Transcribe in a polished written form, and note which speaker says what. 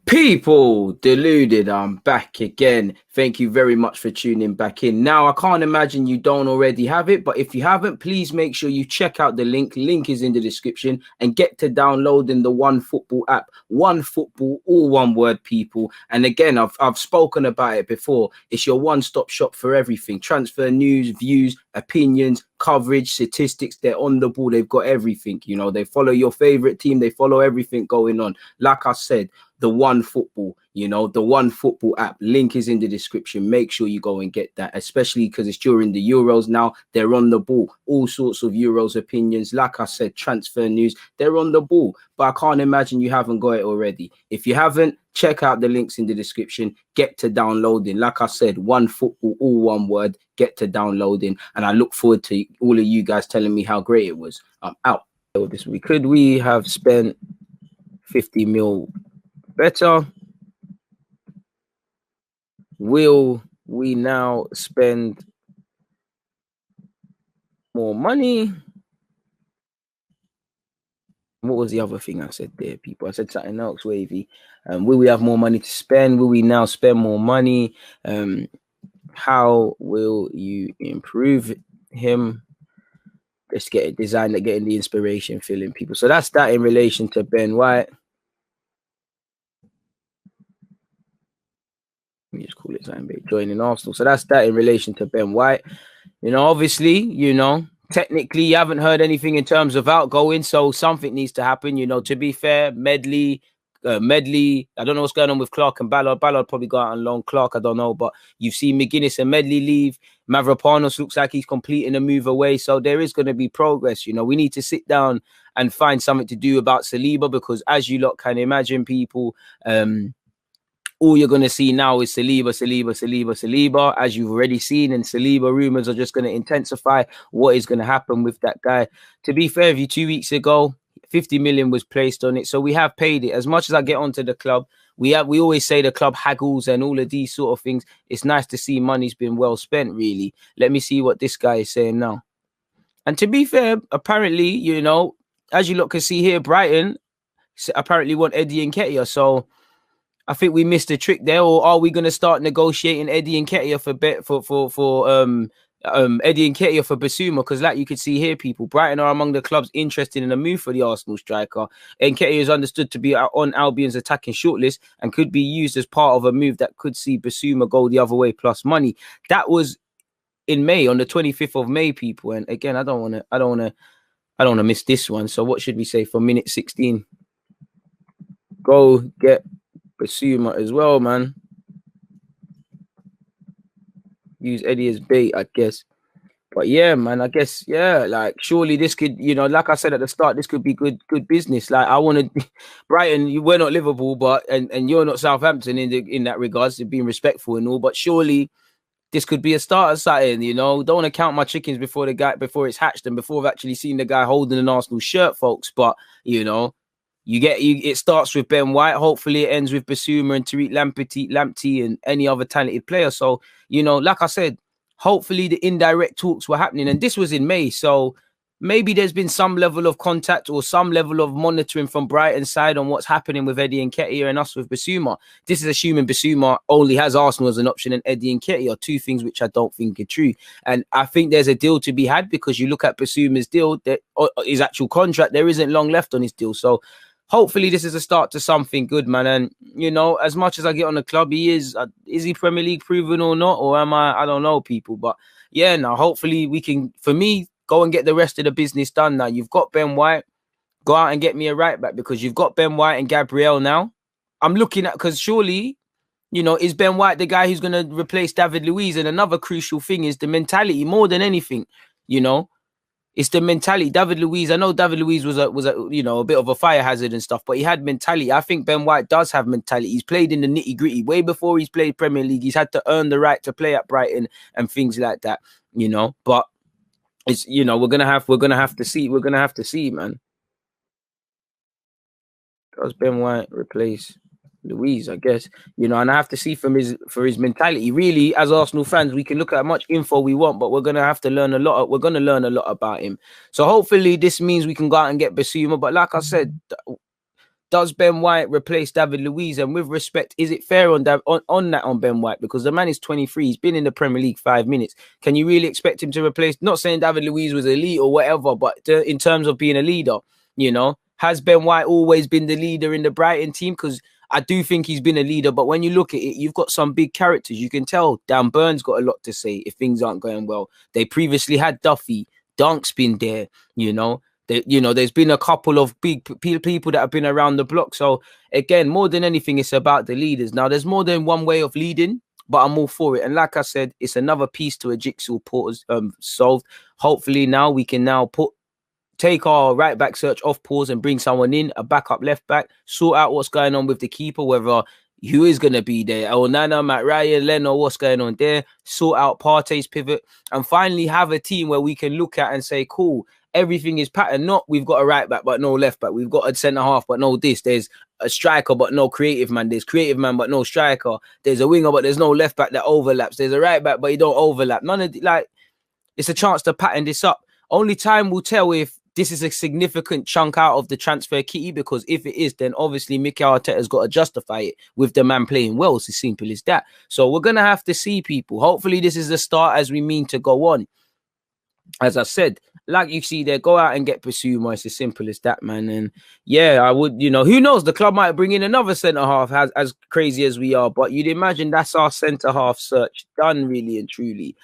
Speaker 1: People deluded, I'm back again. Thank you very much for tuning back in. Now, I can't imagine you don't already have it, but if you haven't, please make sure you check out the link. Link is in the description, and get to downloading the One Football app. One Football, all one word, people. And again, I've spoken about it before. It's your one-stop shop for everything. Transfer news, views, opinions, coverage, statistics. They're on the ball. They've got everything. You know, they follow your favorite team. They follow everything going on. Like I said, the One Football, you know, the One Football app. Link is in the description. Make sure you go and get that, especially because it's during the Euros now. They're on the ball. All sorts of Euros opinions. Like I said, transfer news. They're on the ball. But I can't imagine you haven't got it already. If you haven't, check out the links in the description. Get to downloading. Like I said, One Football, all one word. Get to downloading. And I look forward to all of you guys telling me how great it was. I'm out this week. Could we have spent 50 mil better? Will we now spend more money? What was the other thing I said there, people? I said something else, Wavy. Will we have more money to spend? Will we now spend more money? How will you improve him? Let's get it designed at getting the inspiration filling, people. So that's that in relation to Ben White. Let me just call it time, joining Arsenal. So that's that in relation to Ben White. You know, obviously, you know, technically you haven't heard anything in terms of outgoing, so something needs to happen. You know, to be fair, Medley, I don't know what's going on with Clark and Ballard. Ballard probably got out on loan. Clark, I don't know, but you've seen McGuinness and Medley leave. Mavropanos looks like he's completing a move away, so there is going to be progress. You know, we need to sit down and find something to do about Saliba, because as you lot can imagine, people, all you're going to see now is Saliba, as you've already seen, and Saliba rumors are just going to intensify. What is going to happen with that guy? To be fair with you, 2 weeks ago, 50 million was placed on it, so we have paid it. As much as I get onto the club, we always say the club haggles and all of these sort of things. It's nice to see money's been well spent, really. Let me see what this guy is saying now. And to be fair, apparently, you know, as you lot can see here, Brighton apparently want Eddie Nketiah, so I think we missed a trick there. Or are we going to start negotiating Eddie Nketiah for Eddie Nketiah for Bissouma? Because like you could see here, people, Brighton are among the clubs interested in a move for the Arsenal striker. Nketiah is understood to be on Albion's attacking shortlist and could be used as part of a move that could see Bissouma go the other way plus money. That was in May, on the 25th of May, people. And again, I don't want to miss this one. So what should we say for minute 16? Go get Bissouma as well, man. Use Eddie as bait, I guess. But yeah, man, I guess, yeah, like surely this could, you know, like I said at the start, this could be good business. Like I want to, Brighton, we're not Liverpool, but and you're not Southampton in that regards, to being respectful and all, but surely this could be a start of something, you know. Don't want to count my chickens before it's hatched and before I've actually seen the guy holding an Arsenal shirt, folks. But you know, it starts with Ben White. Hopefully it ends with Bissouma and Tariq Lamptey and any other talented player. So, you know, like I said, hopefully the indirect talks were happening. And this was in May. So maybe there's been some level of contact or some level of monitoring from Brighton's side on what's happening with Eddie Nketiah and us with Bissouma. This is assuming Bissouma only has Arsenal as an option and Eddie Nketiah, two things which I don't think are true. And I think there's a deal to be had, because you look at Bissouma's deal, his actual contract, there isn't long left on his deal. So hopefully this is a start to something good, man. And, you know, as much as I get on the club, is he Premier League proven or not? Or am I don't know, people. But, yeah, now, hopefully we can, for me, go and get the rest of the business done now. You've got Ben White. Go out and get me a right back, because you've got Ben White and Gabriel now. I'm looking at, because surely, you know, is Ben White the guy who's going to replace David Luiz? And another crucial thing is the mentality more than anything, you know. It's the mentality. David Luiz, I know David Luiz was a you know, a bit of a fire hazard and stuff, but he had mentality. I think Ben White does have mentality. He's played in the nitty gritty way before he's played Premier League. He's had to earn the right to play at Brighton and things like that, you know. But it's, you know, we're gonna have to see. We're gonna have to see, man. Does Ben White replace Luiz, I guess, you know, and I have to see for his mentality. Really, as Arsenal fans, we can look at how much info we want, but we're gonna have to learn a lot. We're gonna learn a lot about him. So hopefully, this means we can go out and get Bissouma. But like I said, Does Ben White replace David Luiz? And with respect, is it fair on Ben White? Because the man is 23. He's been in the Premier League 5 minutes. Can you really expect him to replace? Not saying David Luiz was elite or whatever, but in terms of being a leader, you know, has Ben White always been the leader in the Brighton team? Because I do think he's been a leader, but when you look at it, you've got some big characters. You can tell Dan Burns got a lot to say if things aren't going well. They previously had Duffy. Dunk's been there, you know. There's been a couple of big people that have been around the block. So again, more than anything, it's about the leaders. Now, there's more than one way of leading, but I'm all for it. And like I said, it's another piece to a jigsaw solved. Hopefully now we can take our right back search off pause and bring someone in, a backup left back, sort out what's going on with the keeper, whether who is going to be there, Onana, Matt Ryan, Leno, what's going on there, sort out Partey's pivot, and finally have a team where we can look at and say, cool, everything is patterned. Not we've got a right back but no left back, we've got a centre half but no this, there's a striker but no creative man, there's creative man but no striker, there's a winger but there's no left back that overlaps, there's a right back but you don't overlap. None of it's a chance to pattern this up. Only time will tell if this is a significant chunk out of the transfer kitty, because if it is, then obviously Mikel Arteta's got to justify it with the man playing well. It's as simple as that. So we're going to have to see, people. Hopefully this is the start as we mean to go on. As I said, like you see there, go out and get Bissouma. It's as simple as that, man. And yeah, I would, who knows? The club might bring in another centre-half as crazy as we are. But you'd imagine that's our centre-half search done, really and truly.